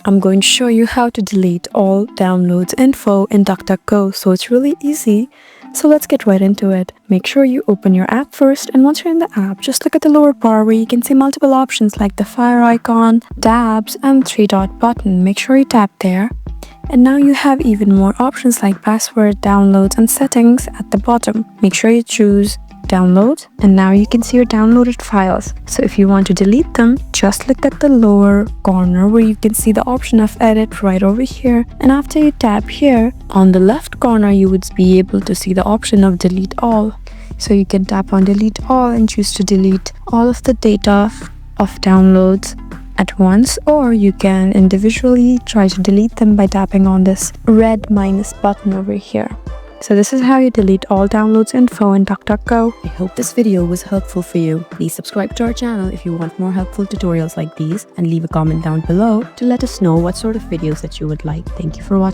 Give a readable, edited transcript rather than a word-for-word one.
I'm going to show you how to delete all downloads info in DuckDuckGo, so it's really easy. So let's get right into it. Make sure you open your app first, and once you're in the app, just look at the lower bar where you can see multiple options like the fire icon, tabs, and 3-dot button. Make sure you tap there. And now you have even more options like password, downloads, and settings at the bottom. Make sure you choose download, and now you can see your downloaded files. So if you want to delete them, just look at the lower corner where you can see the option of edit right over here, and after you tap here on the left corner, you would be able to see the option of delete all. So you can tap on delete all and choose to delete all of the data of downloads at once, or you can individually try to delete them by tapping on this red minus button over here. So this is how you delete all downloads info in DuckDuckGo. I hope this video was helpful for you. Please subscribe to our channel if you want more helpful tutorials like these, and leave a comment down below to let us know what sort of videos that you would like. Thank you for watching.